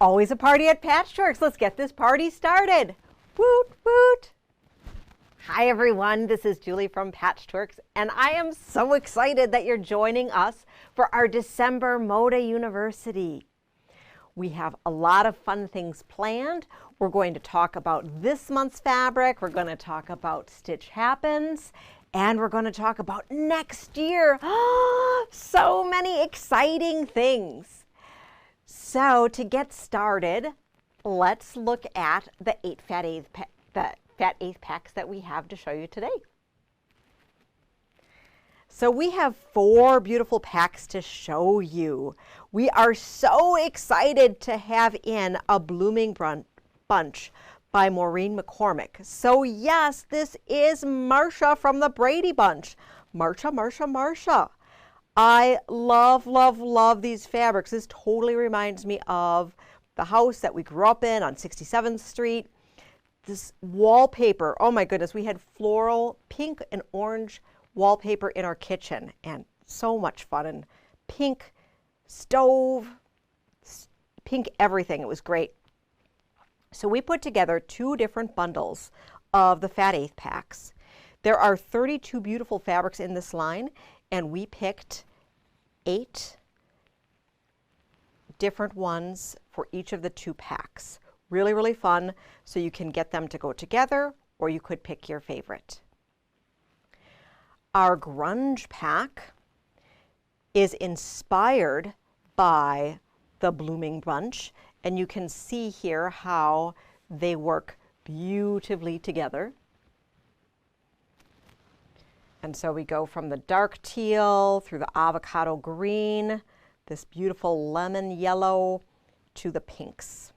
Always a party at Patchworks. Let's get this party started. Woot, woot. Hi everyone, this is Julie from Patchworks, and I am so excited that you're joining us for our December Moda University. We have a lot of fun things planned. We're going to talk about this month's fabric, we're going to talk about Stitch Happens, and we're going to talk about next year. So many exciting things. So to get started, let's look at the fat eighth packs that we have to show you today. So we have 4 beautiful packs to show you. We are so excited to have in a Blooming Bunch by Maureen McCormick. So yes, this is Marsha from the Brady Bunch. Marsha. I love, love, love these fabrics. This totally reminds me of the house that we grew up in on 67th Street. This wallpaper, oh my goodness, we had floral, pink and orange wallpaper in our kitchen, and so much fun, and pink stove, pink everything. It was great. So we put together 2 different bundles of the Fat Eighth packs. There are 32 beautiful fabrics in this line, and we picked 8 different ones for each of the 2 packs. Really, really fun, so you can get them to go together, or you could pick your favorite. Our Grunge Pack is inspired by the Blooming Bunch, and you can see here how they work beautifully together. And so we go from the dark teal through the avocado green, this beautiful lemon yellow, to the pinks.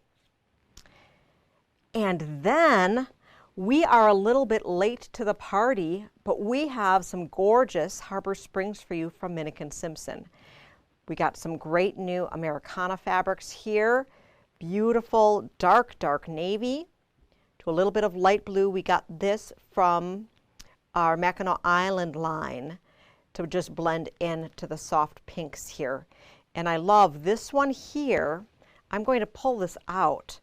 And then we are a little bit late to the party, but we have some gorgeous Harbor Springs for you from Minnick & Simpson. We got some great new Americana fabrics here. Beautiful dark navy to a little bit of light blue. We got this from our Mackinac Island line to just blend in to the soft pinks here. And I love this one here. I'm going to pull this out.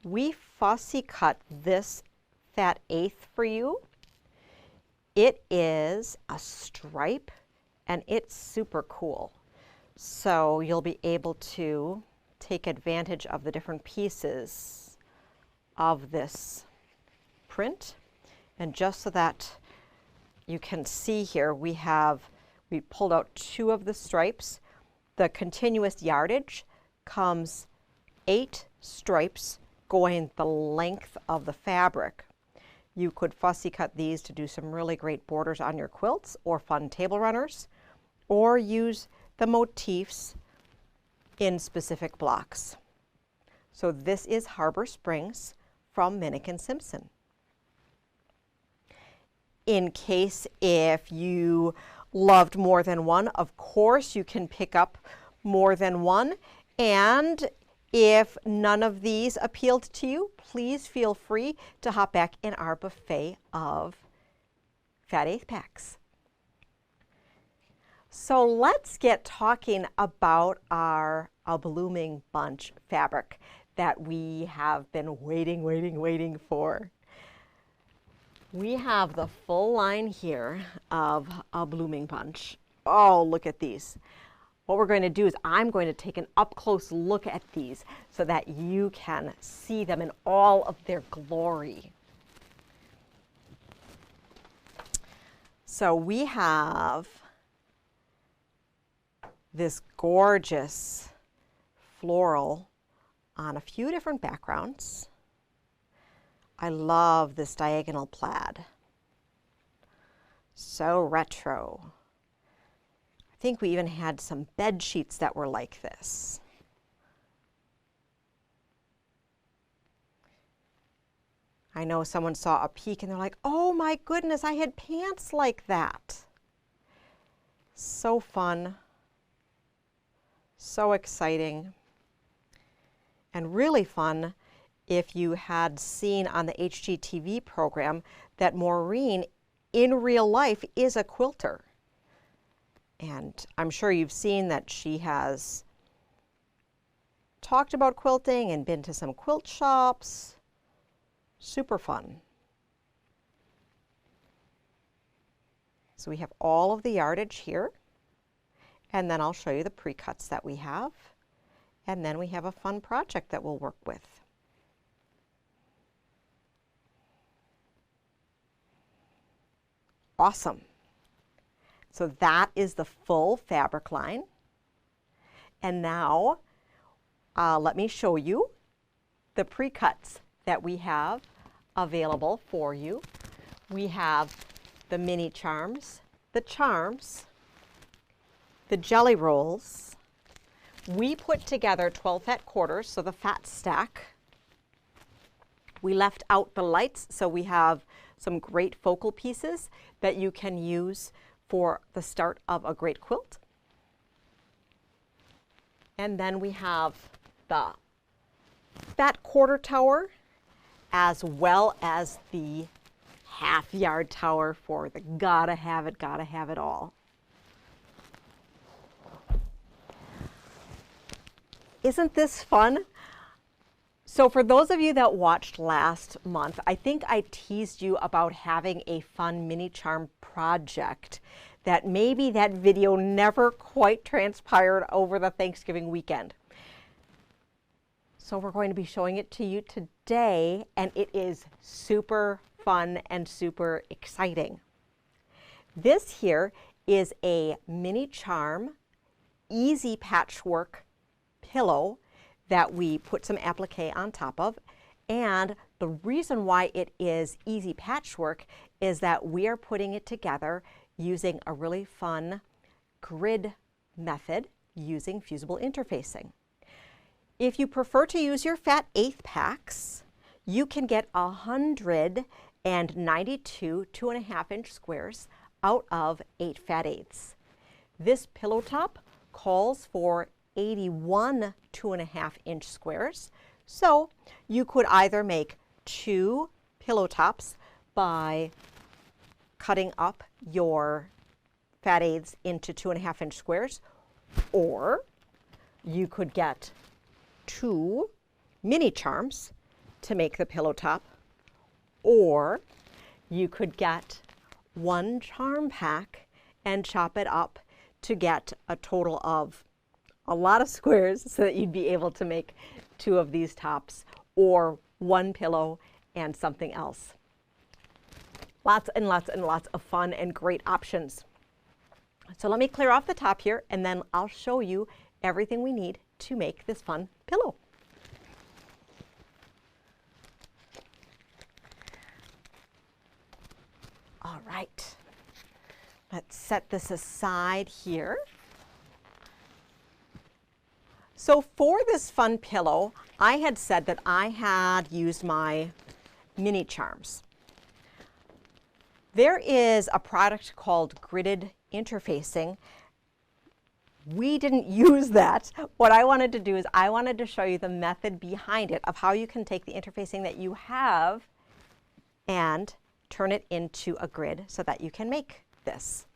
We fussy cut this Fat Eighth for you. It is a stripe and it's super cool. So you'll be able to take advantage of the different pieces of this print. And just so that you can see here, we pulled out 2 of the stripes. The continuous yardage comes 8 stripes going the length of the fabric. You could fussy cut these to do some really great borders on your quilts or fun table runners, or use the motifs in specific blocks. So this is Harbor Springs from Minnick & Simpson. In case if you loved more than one, of course you can pick up more than one. And if none of these appealed to you, please feel free to hop back in our buffet of Fat Eighth packs. So let's get talking about our Blooming Bunch fabric that we have been waiting for. We have the full line here of a Blooming Bunch. Oh, look at these. What we're going to do is I'm going to take an up-close look at these so that you can see them in all of their glory. So we have this gorgeous floral on a few different backgrounds. I love this diagonal plaid. So retro. I think we even had some bed sheets that were like this. I know someone saw a peek and they're like, oh my goodness, I had pants like that. So fun. So exciting. And really fun if you had seen on the HGTV program that Maureen in real life is a quilter. And I'm sure you've seen that she has talked about quilting and been to some quilt shops. Super fun. So we have all of the yardage here, and then I'll show you the pre-cuts that we have, and then we have a fun project that we'll work with. Awesome. So that is the full fabric line. And now let me show you the pre-cuts that we have available for you. We have the mini charms, the jelly rolls. We put together 12 fat quarters, so the fat stack. We left out the lights, so we have some great focal pieces that you can use for the start of a great quilt. And then we have the fat quarter tower, as well as the half yard tower for the gotta have it all. Isn't this fun? So for those of you that watched last month, I think I teased you about having a fun mini charm project that maybe that video never quite transpired over the Thanksgiving weekend. So we're going to be showing it to you today, and it is super fun and super exciting. This here is a mini charm, easy patchwork pillow that we put some applique on top of. And the reason why it is easy patchwork is that we are putting it together using a really fun grid method using fusible interfacing. If you prefer to use your fat 1/8 packs, you can get 192 2.5 inch squares out of 8 fat 1/8. This pillow top calls for 81 2.5 inch squares. So you could either make 2 pillow tops by cutting up your fat 1/8 into 2.5 inch squares, or you could get 2 mini charms to make the pillow top, or you could get 1 charm pack and chop it up to get a total of a lot of squares so that you'd be able to make 2 of these tops, or 1 pillow and something else. Lots and lots and lots of fun and great options. So let me clear off the top here, and then I'll show you everything we need to make this fun pillow. All right, let's set this aside here. So for this fun pillow, I had said that I had used my mini charms. There is a product called gridded interfacing. We didn't use that. What I wanted to do is I wanted to show you the method behind it of how you can take the interfacing that you have and turn it into a grid so that you can make this.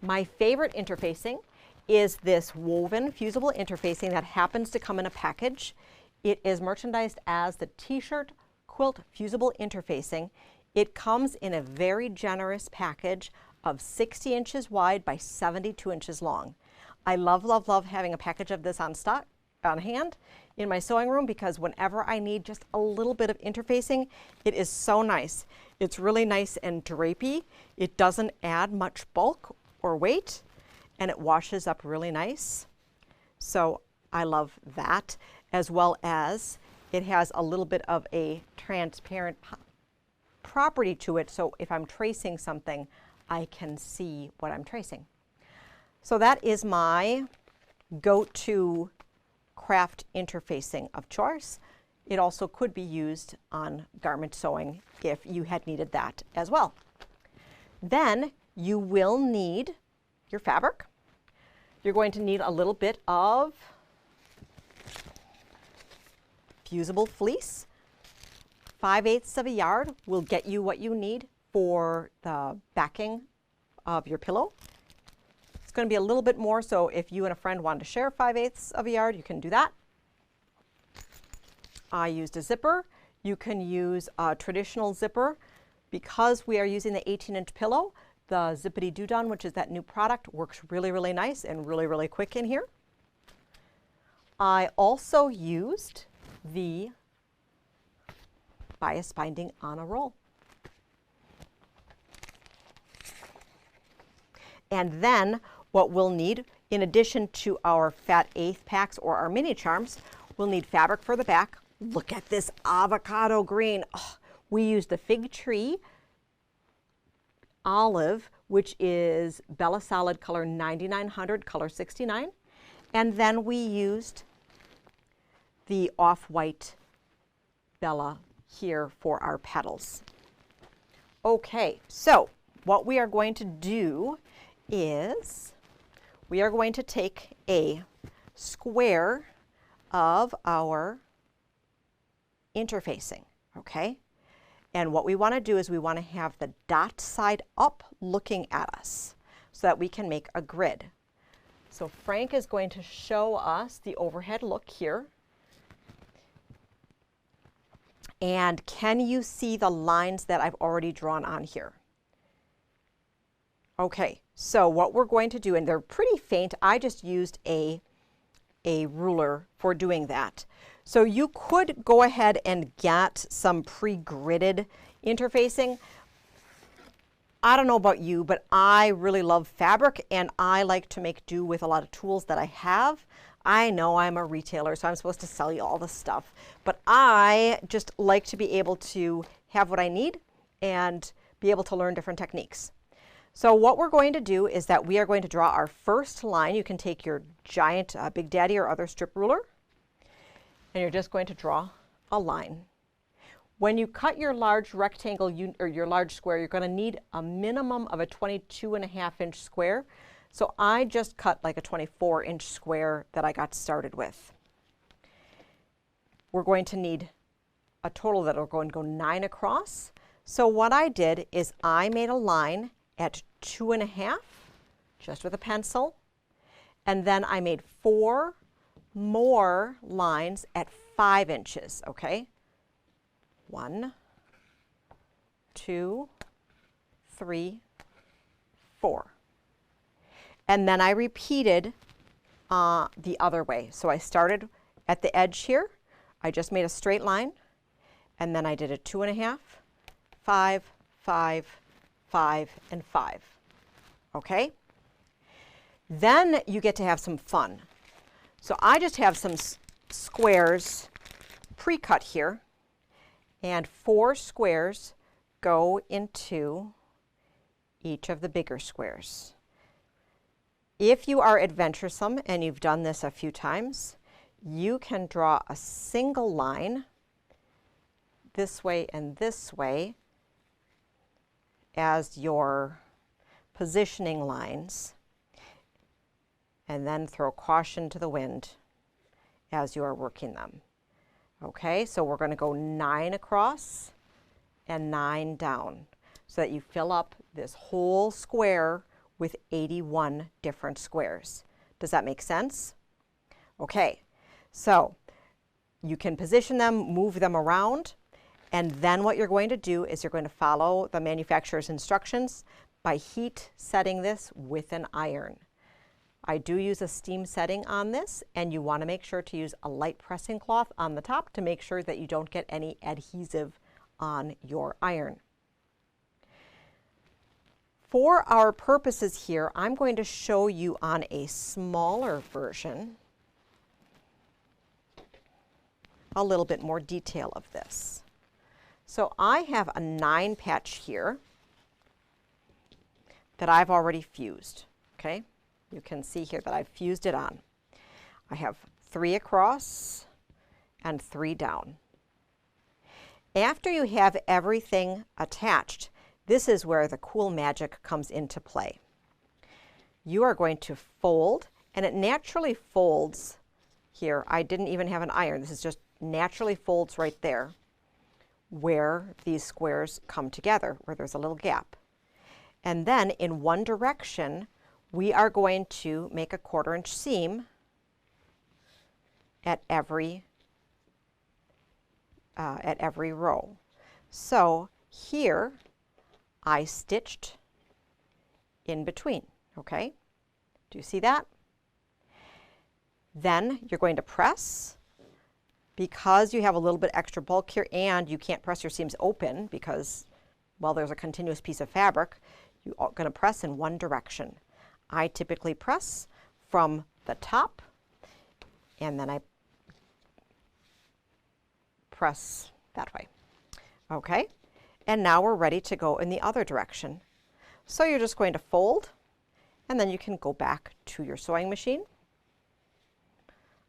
My favorite interfacing is this woven fusible interfacing that happens to come in a package. It is merchandised as the T-shirt quilt fusible interfacing. It comes in a very generous package of 60 inches wide by 72 inches long. I love, love, love having a package of this on hand in my sewing room, because whenever I need just a little bit of interfacing, it is so nice. It's really nice and drapey. It doesn't add much bulk or weight, and it washes up really nice. So I love that, as well as it has a little bit of a transparent property to it, so if I'm tracing something, I can see what I'm tracing. So that is my go-to craft interfacing of choice. It also could be used on garment sewing if you had needed that as well. Then you will need your fabric. You're going to need a little bit of fusible fleece. 5/8 of a yard will get you what you need for the backing of your pillow. It's going to be a little bit more, so if you and a friend wanted to share 5/8 of a yard, you can do that. I used a zipper. You can use a traditional zipper. Because we are using the 18-inch pillow, the Zippity Doo-Dah, which is that new product, works really, really nice and really, really quick in here. I also used the bias binding on a roll. And then what we'll need, in addition to our fat eighth packs or our mini charms, we'll need fabric for the back. Look at this avocado green. Oh, we used the Fig Tree Olive, which is Bella Solid color 9900, color 69. And then we used the off-white Bella here for our petals. Okay, so what we are going to do is we are going to take a square of our interfacing, okay? And what we want to do is we want to have the dot side up looking at us so that we can make a grid. So Frank is going to show us the overhead look here. And can you see the lines that I've already drawn on here? Okay, so what we're going to do, and they're pretty faint, I just used a ruler for doing that. So you could go ahead and get some pre-gridded interfacing. I don't know about you, but I really love fabric and I like to make do with a lot of tools that I have. I know I'm a retailer, so I'm supposed to sell you all this stuff, but I just like to be able to have what I need and be able to learn different techniques. So what we're going to do is that we are going to draw our first line. You can take your giant Big Daddy or other strip ruler, and you're just going to draw a line. When you cut your large rectangle or your large square, you're going to need a minimum of a 22.5-inch square. So I just cut like a 24-inch square that I got started with. We're going to need a total that are going to go 9 across. So what I did is I made a line at 2.5, just with a pencil, and then I made 4 more lines at 5 inches, okay? 1, 2, 3, 4. And then I repeated the other way. So I started at the edge here. I just made a straight line, and then I did a 2.5, 5, 5, 5, and 5. Okay? Then you get to have some fun. So I just have some squares pre-cut here, and 4 squares go into each of the bigger squares. If you are adventuresome and you've done this a few times, you can draw a single line this way and this way as your positioning lines, and then throw caution to the wind as you are working them. Okay, so we're going to go 9 across and 9 down so that you fill up this whole square with 81 different squares. Does that make sense? Okay, so you can position them, move them around, and then what you're going to do is you're going to follow the manufacturer's instructions by heat setting this with an iron. I do use a steam setting on this, and you want to make sure to use a light pressing cloth on the top to make sure that you don't get any adhesive on your iron. For our purposes here, I'm going to show you on a smaller version a little bit more detail of this. So I have a 9 patch here that I've already fused, okay? You can see here that I've fused it on. I have 3 across and 3 down. After you have everything attached, this is where the cool magic comes into play. You are going to fold, and it naturally folds here. I didn't even have an iron. This is just naturally folds right there where these squares come together, where there's a little gap. And then in one direction, we are going to make a 1/4-inch seam at every at every row. So here I stitched in between, okay? Do you see that? Then you're going to press. Because you have a little bit extra bulk here and you can't press your seams open because, well, there's a continuous piece of fabric, you're going to press in one direction. I typically press from the top and then I press that way. Okay, and now we're ready to go in the other direction. So you're just going to fold and then you can go back to your sewing machine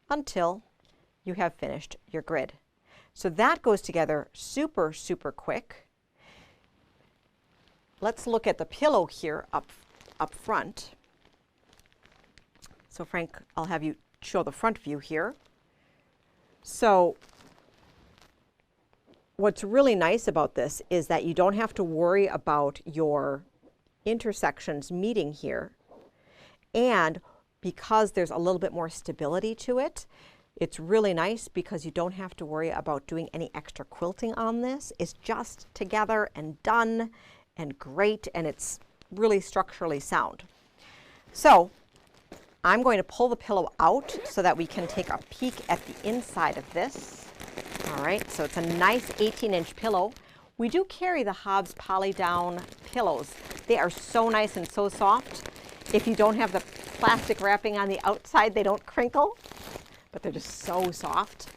until you have finished your grid. So that goes together super, super quick. Let's look at the pillow here up front. So Frank, I'll have you show the front view here. So what's really nice about this is that you don't have to worry about your intersections meeting here. And because there's a little bit more stability to it, it's really nice because you don't have to worry about doing any extra quilting on this. It's just together and done and great, and it's really structurally sound. So I'm going to pull the pillow out so that we can take a peek at the inside of this. All right, so it's a nice 18-inch pillow. We do carry the Hobbs Poly Down pillows. They are so nice and so soft. If you don't have the plastic wrapping on the outside, they don't crinkle, but they're just so soft.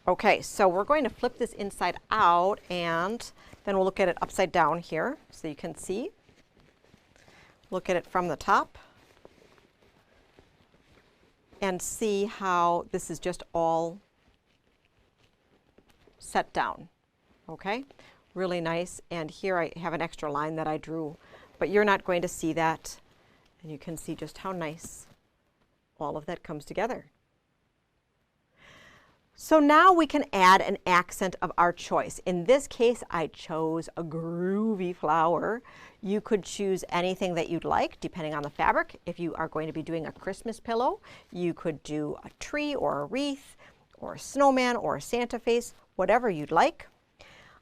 Okay, so we're going to flip this inside out and then we'll look at it upside down here so you can see. Look at it from the top and see how this is just all set down. Okay, really nice. And here I have an extra line that I drew, but you're not going to see that. And you can see just how nice all of that comes together. So now we can add an accent of our choice. In this case, I chose a groovy flower. You could choose anything that you'd like, depending on the fabric. If you are going to be doing a Christmas pillow, you could do a tree or a wreath or a snowman or a Santa face, whatever you'd like.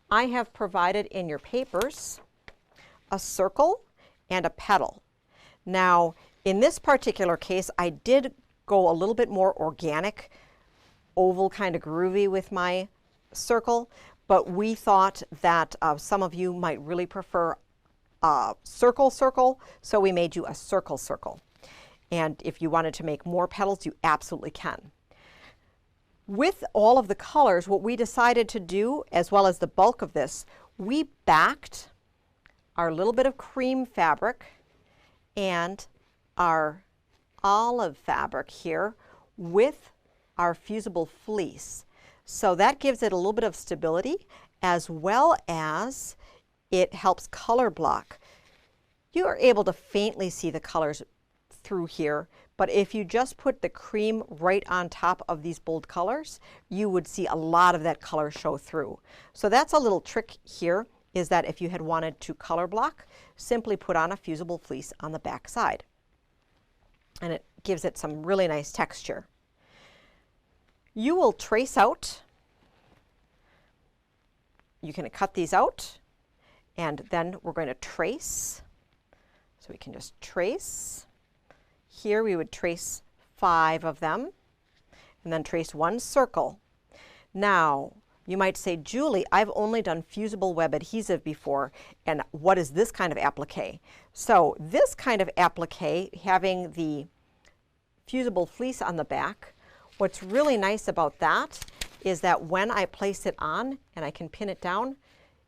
I have provided in your papers a circle and a petal. Now, in this particular case, I did go a little bit more organic, oval kind of groovy with my circle, but we thought that some of you might really prefer a circle, so we made you a circle. And if you wanted to make more petals, you absolutely can. With all of the colors, what we decided to do, as well as the bulk of this, we backed our little bit of cream fabric and our olive fabric here with our fusible fleece. So that gives it a little bit of stability, as well as it helps color block. You are able to faintly see the colors through here, but if you just put the cream right on top of these bold colors, you would see a lot of that color show through. So that's a little trick here, is that if you had wanted to color block, simply put on a fusible fleece on the back side. And it gives it some really nice texture. You will trace out, you can cut these out, and then we're going to trace. So we can just trace. Here we would trace 5 of them, and then trace 1 circle. Now, you might say, Julie, I've only done fusible web adhesive before, and what is this kind of applique? So this kind of applique, having the fusible fleece on the back, what's really nice about that is that when I place it on and I can pin it down,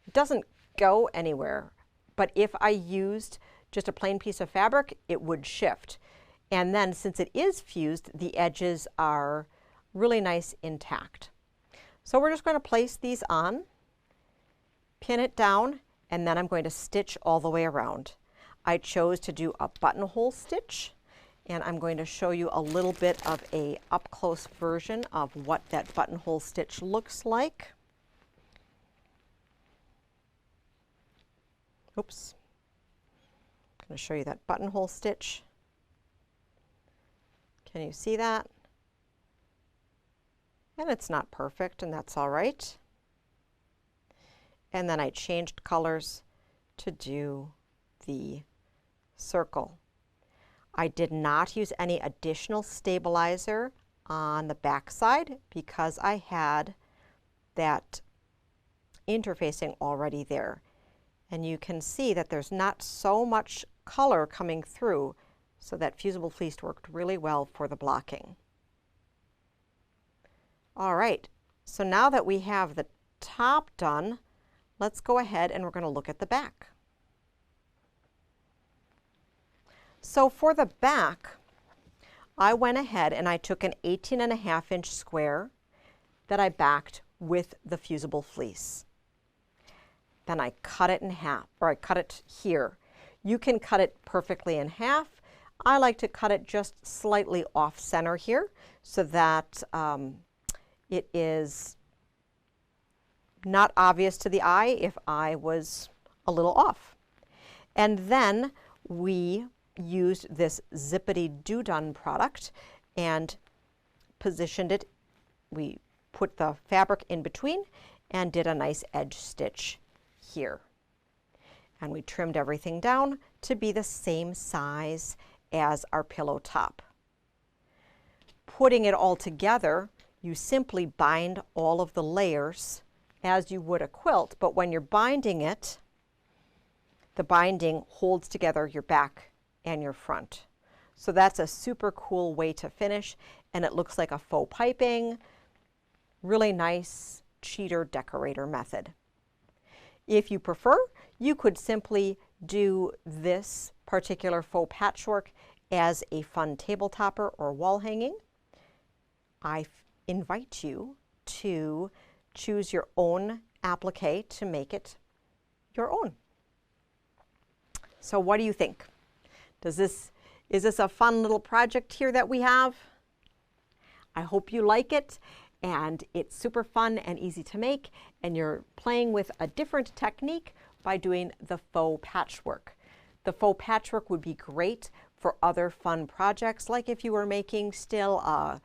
it doesn't go anywhere. But if I used just a plain piece of fabric, it would shift. And then since it is fused, the edges are really nice intact. So we're just going to place these on, pin it down, and then I'm going to stitch all the way around. I chose to do a buttonhole stitch, and I'm going to show you a little bit of a up-close version of what that buttonhole stitch looks like. Oops. I'm going to show you that buttonhole stitch. Can you see that? And it's not perfect, and that's all right. And then I changed colors to do the circle. I did not use any additional stabilizer on the back side because I had that interfacing already there. And you can see that there's not so much color coming through, so that fusible fleece worked really well for the blocking. All right, so now that we have the top done, let's go ahead and we're going to look at the back. So for the back, I went ahead and I took an 18.5-inch square that I backed with the fusible fleece. Then I cut it in half, or I cut it here. You can cut it perfectly in half. I like to cut it just slightly off center here so that it is not obvious to the eye if I was a little off. And then we used this Zippity Doo-Dun product and positioned it. We put the fabric in between and did a nice edge stitch here. And we trimmed everything down to be the same size as our pillow top. Putting it all together, you simply bind all of the layers as you would a quilt, but when you're binding it, the binding holds together your back and your front. So that's a super cool way to finish, and it looks like a faux piping. Really nice cheater decorator method. If you prefer, you could simply do this particular faux patchwork as a fun table topper or wall hanging. I invite you to choose your own applique to make it your own. So what do you think? Is this a fun little project here that we have? I hope you like it, and it's super fun and easy to make, and you're playing with a different technique by doing the faux patchwork. The faux patchwork would be great for other fun projects, like if you were making still a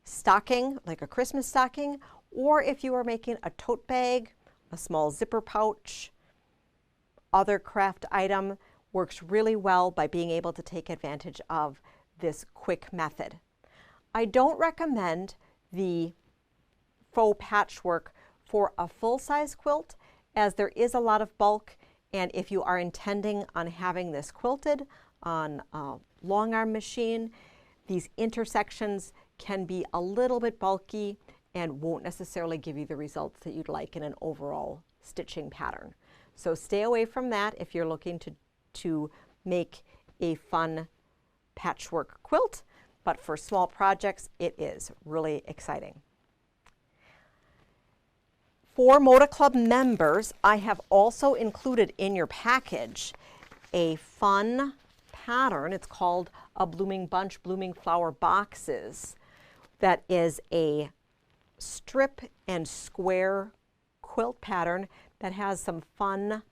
stocking, like a Christmas stocking, or if you were making a tote bag, a small zipper pouch. Other craft item works really well by being able to take advantage of this quick method. I don't recommend the faux patchwork for a full-size quilt, as there is a lot of bulk, and if you are intending on having this quilted on a long arm machine, these intersections can be a little bit bulky and won't necessarily give you the results that you'd like in an overall stitching pattern. So stay away from that if you're looking to make a fun patchwork quilt, but for small projects, it is really exciting. For Moda Club members, I have also included in your package a fun pattern. It's called a Blooming Bunch Blooming Flower Boxes. That is a strip and square quilt pattern that has some fun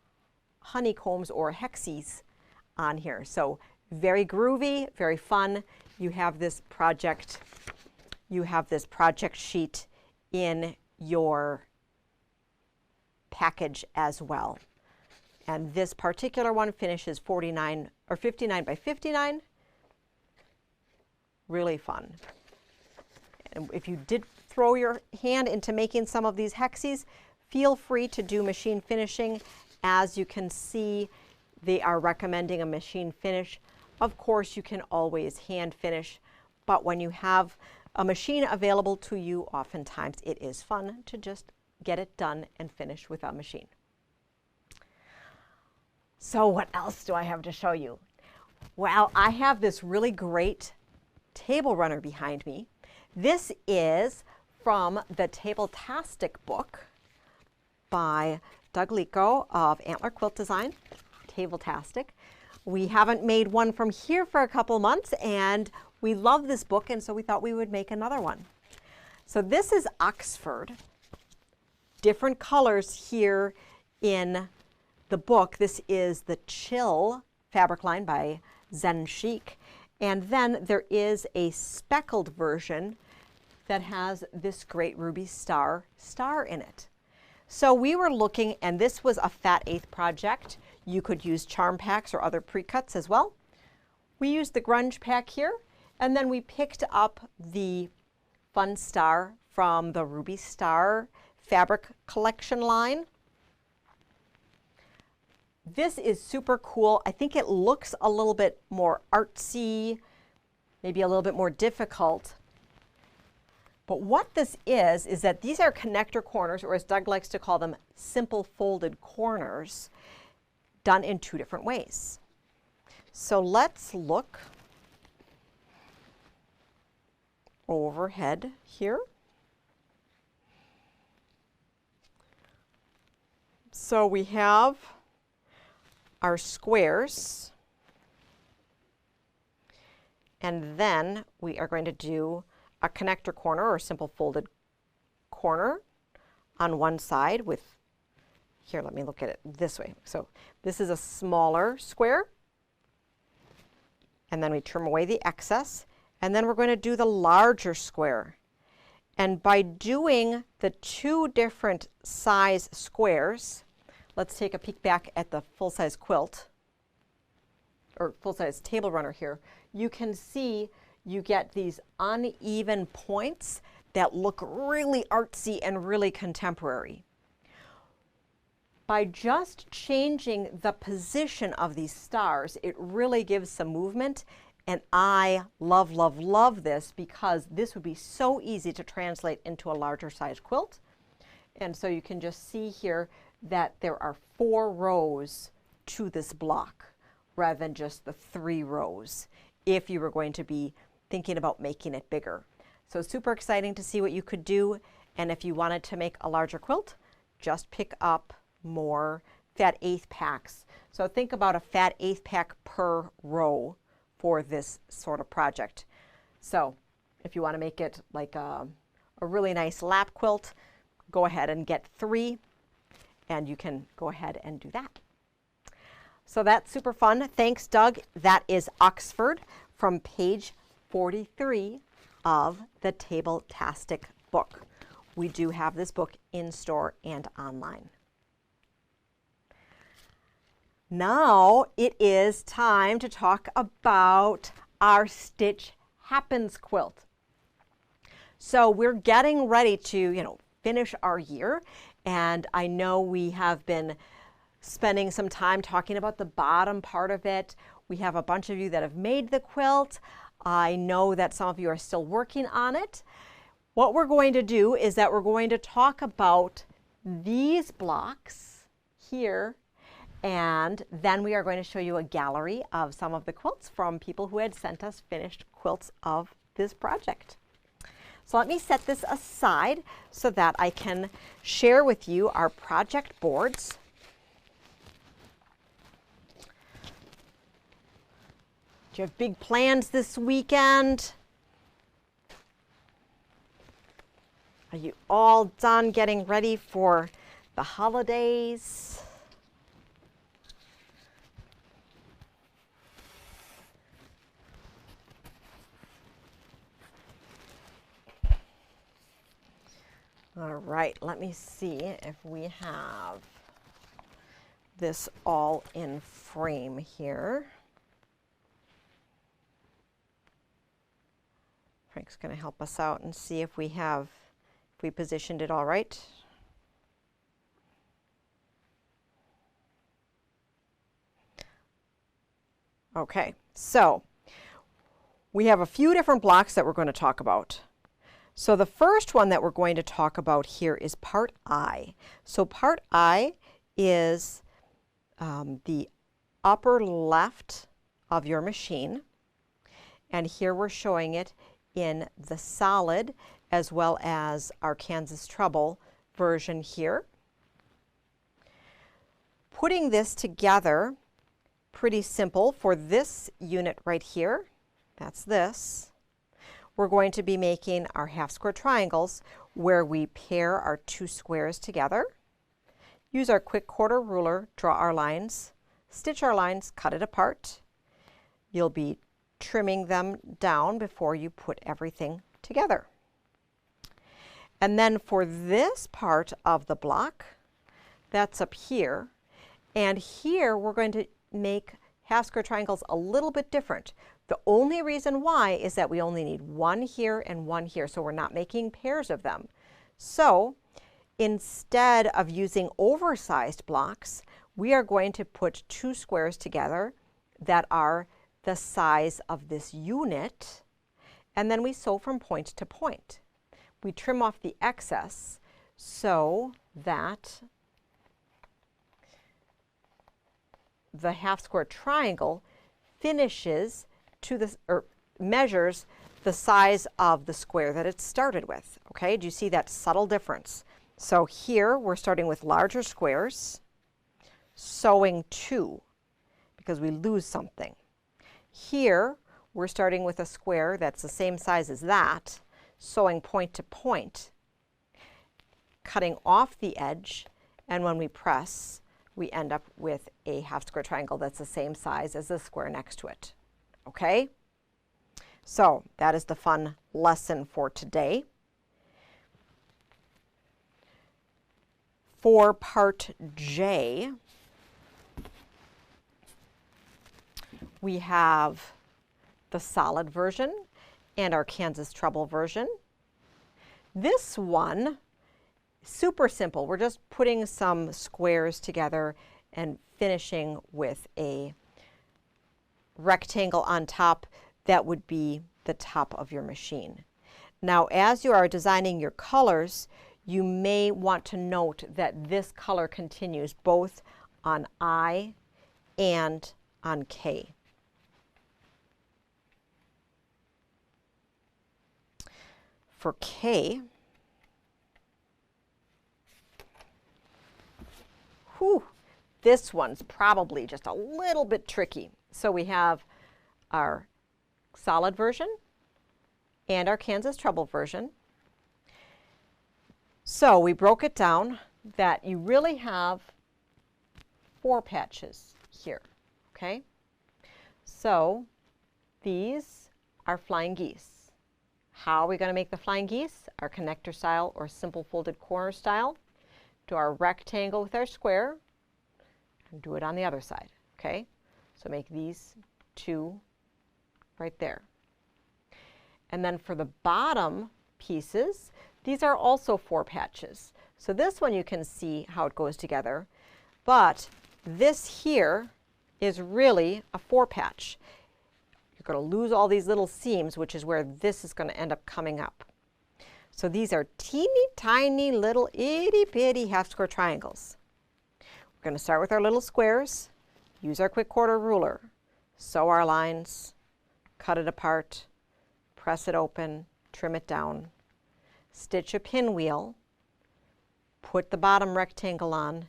honeycombs or hexies on here. So very groovy, very fun. You have this project sheet in your package as well. And this particular one finishes 49 or 59 by 59. Really fun. And if you did throw your hand into making some of these hexies, feel free to do machine finishing. As you can see, they are recommending a machine finish. Of course, you can always hand finish, but when you have a machine available to you, oftentimes it is fun to just get it done and finish with a machine. So what else do I have to show you? Well, I have this really great table runner behind me. This is from the Table-tastic book by Doug Lico of Antler Quilt Design, Table-tastic. We haven't made one from here for a couple months, and we love this book, and so we thought we would make another one. So this is Oxford. Different colors here in the book. This is the Chill fabric line by Zen Chic. And then there is a speckled version that has this great ruby star in it. So we were looking, and this was a fat eighth project. You could use charm packs or other pre-cuts as well. We used the Grunge Pack here, and then we picked up the fun star from the Ruby Star fabric collection line. This is super cool. I think it looks a little bit more artsy, maybe a little bit more difficult. But what this is that these are connector corners, or as Doug likes to call them, simple folded corners, done in two different ways. So let's look overhead here. So we have our squares, and then we are going to do a connector corner or simple folded corner on one side with, here, let me look at it this way. So this is a smaller square, and then we trim away the excess, and then we're going to do the larger square. And by doing the two different size squares, let's take a peek back at the full-size quilt, or full-size table runner here. You can see you get these uneven points that look really artsy and really contemporary. By just changing the position of these stars, it really gives some movement. And I love, love, love this, because this would be so easy to translate into a larger size quilt. And so you can just see here that there are 4 rows to this block rather than just the 3 rows if you were going to be thinking about making it bigger. So super exciting to see what you could do. And if you wanted to make a larger quilt, just pick up more fat eighth packs. So think about a fat eighth pack per row for this sort of project. So if you want to make it like a really nice lap quilt, go ahead and get 3, and you can go ahead and do that. So that's super fun. Thanks, Doug. That is Oxford from page 43 of the Table-tastic book. We do have this book in store and online. Now it is time to talk about our Stitch Happens quilt. So we're getting ready to, finish our year, and I know we have been spending some time talking about the bottom part of it. We have a bunch of you that have made the quilt. I know that some of you are still working on it. What we're going to do is that we're going to talk about these blocks here, and then we are going to show you a gallery of some of the quilts from people who had sent us finished quilts of this project. So let me set this aside so that I can share with you our project boards. Do you have big plans this weekend? Are you all done getting ready for the holidays? All right, let me see if we have this all in frame here. Frank's going to help us out and see if we positioned it all right. Okay, so we have a few different blocks that we're going to talk about. So the first one that we're going to talk about here is part I. So part I is the upper left of your machine, and here we're showing it in the solid as well as our Kansas Trouble version here. Putting this together, pretty simple for this unit right here. That's this. We're going to be making our half square triangles where we pair our 2 squares together. Use our quick quarter ruler, draw our lines, stitch our lines, cut it apart. You'll be trimming them down before you put everything together. And then for this part of the block, that's up here. And here we're going to make half square triangles a little bit different. The only reason why is that we only need one here and one here, so we're not making pairs of them. So instead of using oversized blocks, we are going to put two squares together that are the size of this unit, and then we sew from point to point. We trim off the excess so that the half square triangle finishes to the, or measures the size of the square that it started with. Okay, do you see that subtle difference? So here we're starting with larger squares, sewing two because we lose something. Here we're starting with a square that's the same size as that, sewing point to point, cutting off the edge, and when we press, we end up with a half square triangle that's the same size as the square next to it. Okay? So that is the fun lesson for today. For part J, we have the solid version and our Kansas treble version. This one, super simple. We're just putting some squares together and finishing with a rectangle on top that would be the top of your machine. Now, as you are designing your colors, you may want to note that this color continues both on I and on K. For K, this one's probably just a little bit tricky. So we have our solid version and our Kansas treble version. So we broke it down that you really have 4 patches here, okay? So these are flying geese. How are we going to make the flying geese? Our connector style or simple folded corner style. Do our rectangle with our square and do it on the other side, okay? So make these 2 right there. And then for the bottom pieces, these are also 4 patches. So this one you can see how it goes together, but this here is really a 4 patch. You're going to lose all these little seams, which is where this is going to end up coming up. So these are teeny tiny little itty bitty half square triangles. We're going to start with our little squares, use our quick quarter ruler, sew our lines, cut it apart, press it open, trim it down, stitch a pinwheel, put the bottom rectangle on,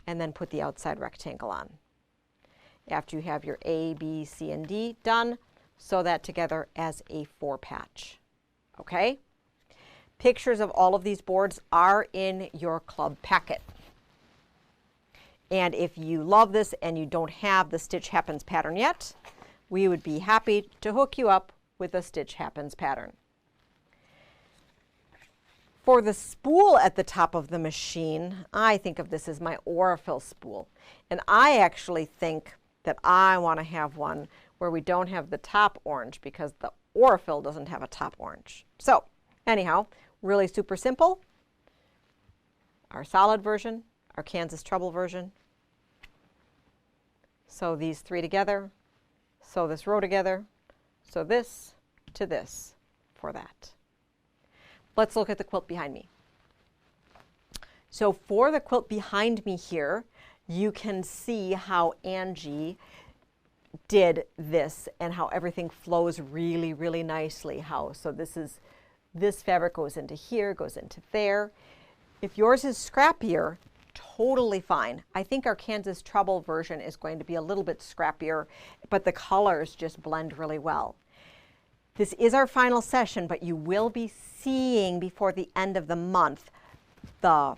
and then put the outside rectangle on. After you have your A, B, C, and D done, sew that together as a 4 patch. Okay? Pictures of all of these boards are in your club packet. And if you love this and you don't have the Stitch Happens pattern yet, we would be happy to hook you up with a Stitch Happens pattern. For the spool at the top of the machine, I think of this as my Aurifil spool. And I actually think that I want to have one where we don't have the top orange because the Aurifil doesn't have a top orange. So anyhow, really super simple. Our solid version, our Kansas treble version. Sew these 3 together, sew this row together, sew this to this for that. Let's look at the quilt behind me. So for the quilt behind me here, you can see how Angie did this and how everything flows really, really nicely. So this fabric goes into here, goes into there. If yours is scrappier, totally fine. I think our Kansas treble version is going to be a little bit scrappier, but the colors just blend really well. This is our final session, but you will be seeing before the end of the month the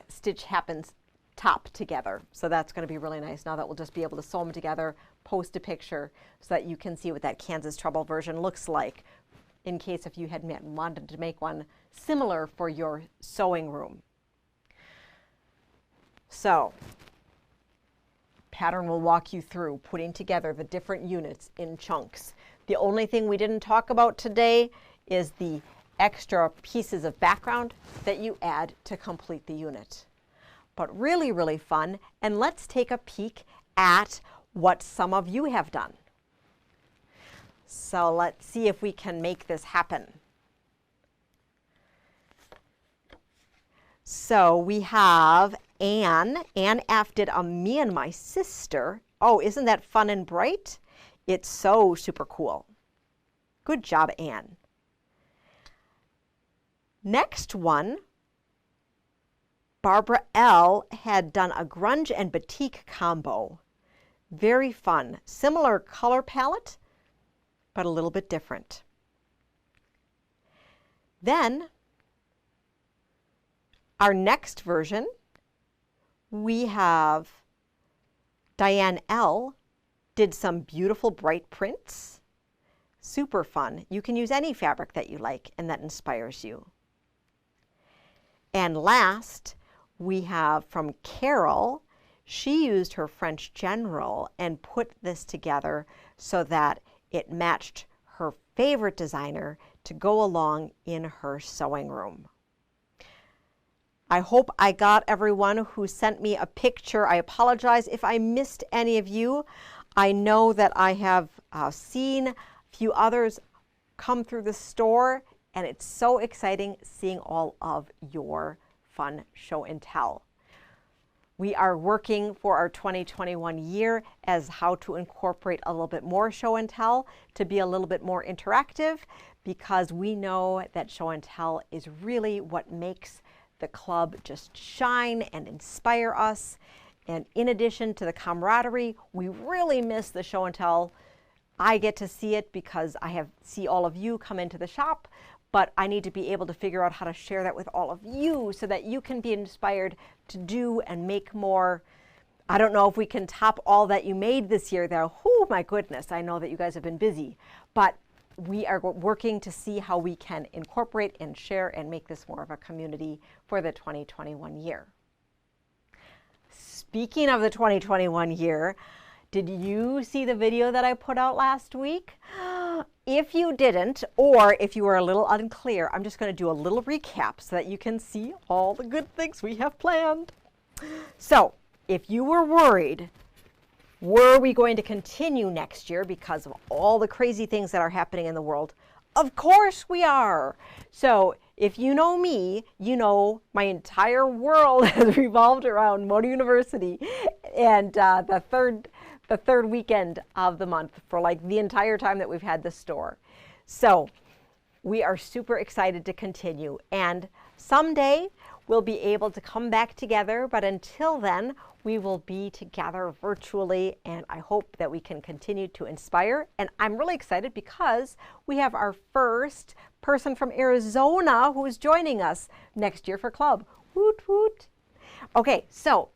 Stitch Happens top together. So that's going to be really nice now that we'll just be able to sew them together, post a picture so that you can see what that Kansas treble version looks like in case if you had wanted to make one similar for your sewing room. So, Pattern will walk you through putting together the different units in chunks. The only thing we didn't talk about today is the extra pieces of background that you add to complete the unit. But really, really fun, and let's take a peek at what some of you have done. So let's see if we can make this happen. So we have Anne F did a me and my sister. Oh, isn't that fun and bright? It's so super cool. Good job, Anne. Next one, Barbara L had done a grunge and batik combo. Very fun. Similar color palette, but a little bit different. Then, our next version, we have Diane L did some beautiful bright prints. Super fun. You can use any fabric that you like and that inspires you. And last, we have from Carol. She used her French General and put this together so that it matched her favorite designer to go along in her sewing room. I hope I got everyone who sent me a picture. I apologize if I missed any of you. I know that I have seen a few others come through the store, and it's so exciting seeing all of your fun show and tell. We are working for our 2021 year as how to incorporate a little bit more show and tell to be a little bit more interactive, because we know that show and tell is really what makes the club just shine and inspire us. And in addition to the camaraderie, we really miss the show and tell. I get to see it because I see all of you come into the shop, but I need to be able to figure out how to share that with all of you so that you can be inspired to do and make more. I don't know if we can top all that you made this year though. Oh my goodness, I know that you guys have been busy, but we are working to see how we can incorporate and share and make this more of a community for the 2021 year. Speaking of the 2021 year, did you see the video that I put out last week? If you didn't, or if you were a little unclear, I'm just going to do a little recap so that you can see all the good things we have planned. So, if you were worried, were we going to continue next year because of all the crazy things that are happening in the world? Of course we are. So if you know me, you know my entire world has revolved around Moda University and the third weekend of the month for like the entire time that we've had the store. So we are super excited to continue, and someday we'll be able to come back together, but until then, we will be together virtually, and I hope that we can continue to inspire. And I'm really excited because we have our first person from Arizona who is joining us next year for club. Woot woot. Okay, so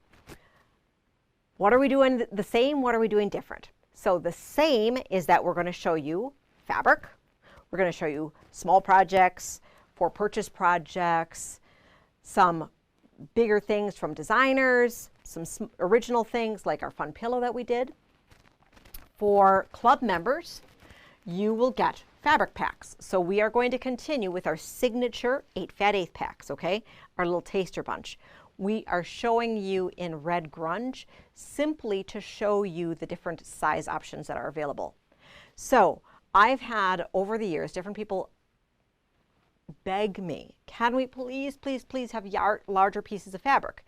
what are we doing the same? What are we doing different? So the same is that we're going to show you fabric. We're going to show you small projects, for purchase projects, some bigger things from designers, some original things like our fun pillow that we did. For club members, you will get fabric packs. So we are going to continue with our signature 8 fat 8 packs, okay? Our little taster bunch. We are showing you in red grunge simply to show you the different size options that are available. So I've had over the years different people beg me, can we please, please, please have larger pieces of fabric?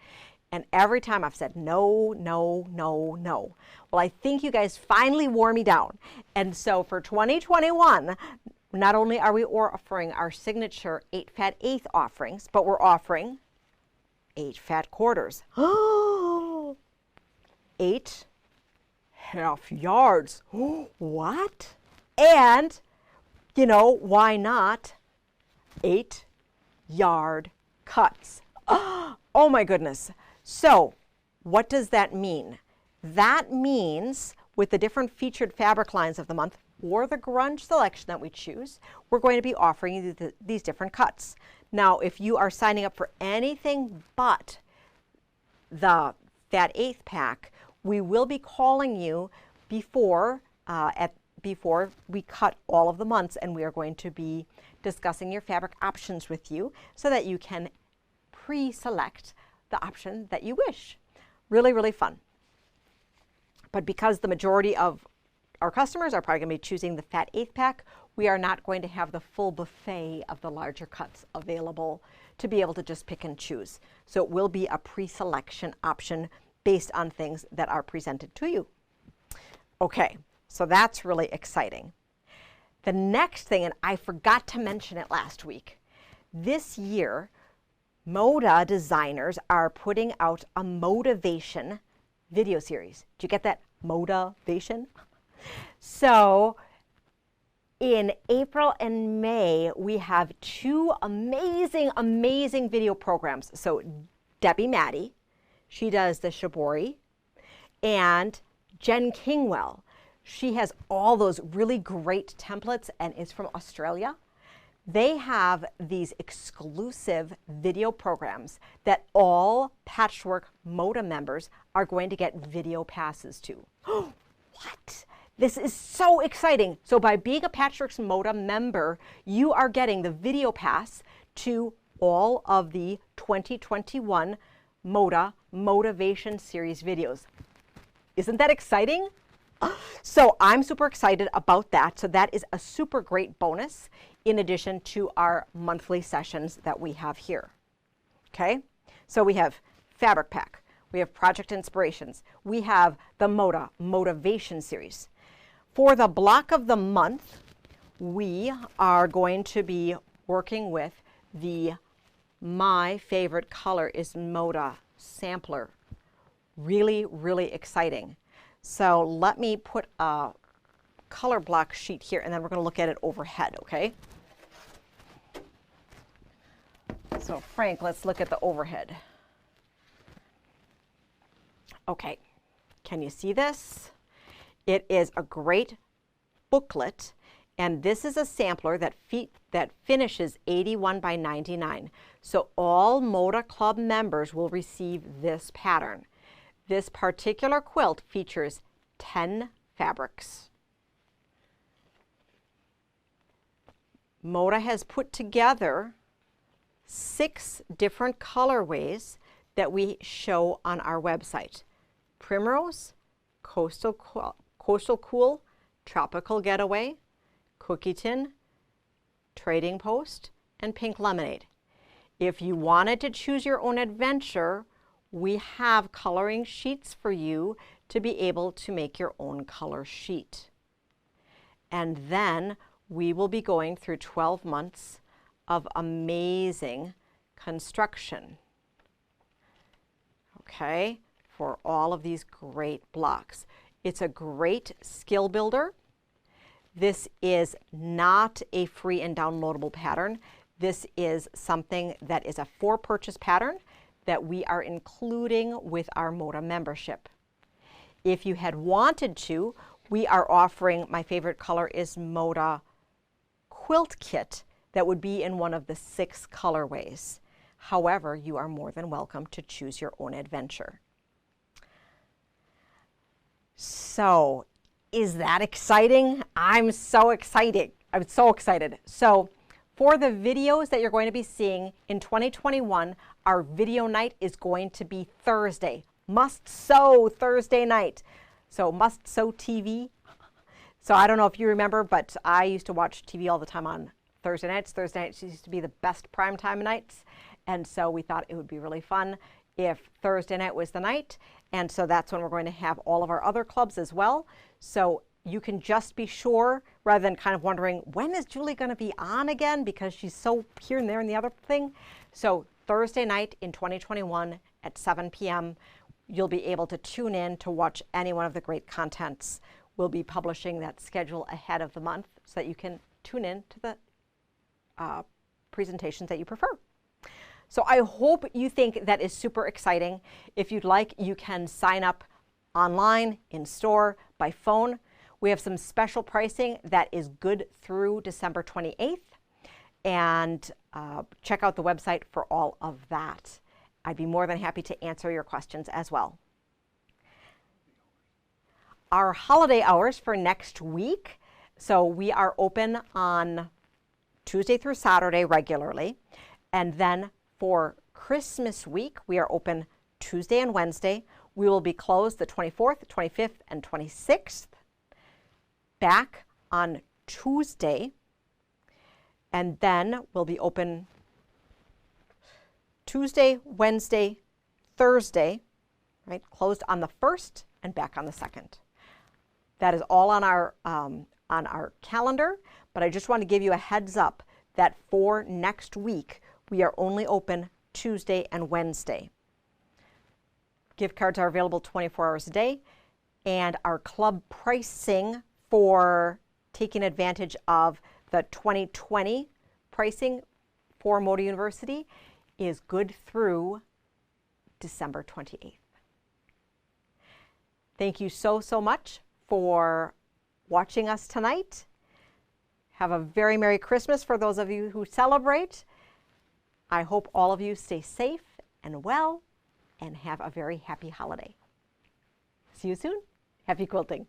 And every time I've said no, no, no, no. Well, I think you guys finally wore me down. And so for 2021, not only are we offering our signature 8 fat 8 offerings, but we're offering 8 fat quarters. 8 half yards. What? And, you know, why not 8 yard cuts? Oh my goodness. So what does that mean? That means with the different featured fabric lines of the month, or the grunge selection that we choose, we're going to be offering you these different cuts. Now, if you are signing up for anything but the Fat Eighth pack, we will be calling you before we cut all of the months, and we are going to be discussing your fabric options with you so that you can pre-select the option that you wish. Really, really fun. But because the majority of our customers are probably going to be choosing the Fat Eighth pack, we are not going to have the full buffet of the larger cuts available to be able to just pick and choose. So it will be a pre-selection option based on things that are presented to you. Okay, so that's really exciting. The next thing, and I forgot to mention it last week, this year, Moda designers are putting out a motivation video series. Did you get that? Motivation? So in April and May, we have two amazing, amazing video programs. So Debbie Maddie, she does the shibori, and Jen Kingwell, she has all those really great templates and is from Australia. They have these exclusive video programs that all Patchwork Moda members are going to get video passes to. What? This is so exciting. So by being a Patchwork's Moda member, you are getting the video pass to all of the 2021 Moda Motivation Series videos. Isn't that exciting? So I'm super excited about that. So that is a super great bonus in addition to our monthly sessions that we have here. Okay, so we have Fabric Pack, we have Project Inspirations, we have the Moda Motivation Series. For the block of the month, we are going to be working with the My Favorite Color is Moda sampler. Really, really exciting. So let me put a color block sheet here, and then we're going to look at it overhead, okay? So Frank, let's look at the overhead. Okay, can you see this? It is a great booklet, and this is a sampler that finishes 81 by 99. So all Moda Club members will receive this pattern. This particular quilt features 10 fabrics. Moda has put together 6 different colorways that we show on our website. Primrose, Coastal Cool, Tropical Getaway, Cookie Tin, Trading Post, and Pink Lemonade. If you wanted to choose your own adventure, we have coloring sheets for you to be able to make your own color sheet. And then we will be going through 12 months of amazing construction, okay, for all of these great blocks. It's a great skill builder. This is not a free and downloadable pattern. This is something that is a for-purchase pattern that we are including with our Moda membership. If you had wanted to, we are offering My Favorite Color is Moda quilt kit that would be in one of the 6 colorways. However, you are more than welcome to choose your own adventure. So, is that exciting? I'm so excited. I'm so excited. So, for the videos that you're going to be seeing in 2021, our video night is going to be Thursday. Must Sew Thursday night. So Must Sew TV. So I don't know if you remember, but I used to watch TV all the time on Thursday nights. Thursday nights used to be the best primetime nights. And so we thought it would be really fun if Thursday night was the night. And so that's when we're going to have all of our other clubs as well. So you can just be sure, rather than kind of wondering, when is Julie going to be on again? Because she's so here and there and the other thing. So Thursday night in 2021 at 7 p.m., you'll be able to tune in to watch any one of the great contents. We'll be publishing that schedule ahead of the month so that you can tune in to the presentations that you prefer. So I hope you think that is super exciting. If you'd like, you can sign up online, in store, by phone. We have some special pricing that is good through December 28th, and check out the website for all of that. I'd be more than happy to answer your questions as well. Our holiday hours for next week, so we are open on Tuesday through Saturday regularly, and then for Christmas week, we are open Tuesday and Wednesday. We will be closed the 24th, 25th, and 26th, back on Tuesday, and then we'll be open Tuesday, Wednesday, Thursday, right? Closed on the 1st and back on the 2nd. That is all on our calendar, but I just want to give you a heads up that for next week, we are only open Tuesday and Wednesday. Gift cards are available 24 hours a day, and our club pricing for taking advantage of the 2020 pricing for Moda University is good through December 28th. Thank you so much for watching us tonight. Have a very Merry Christmas for those of you who celebrate. I hope all of you stay safe and well and have a very happy holiday. See you soon. Happy quilting.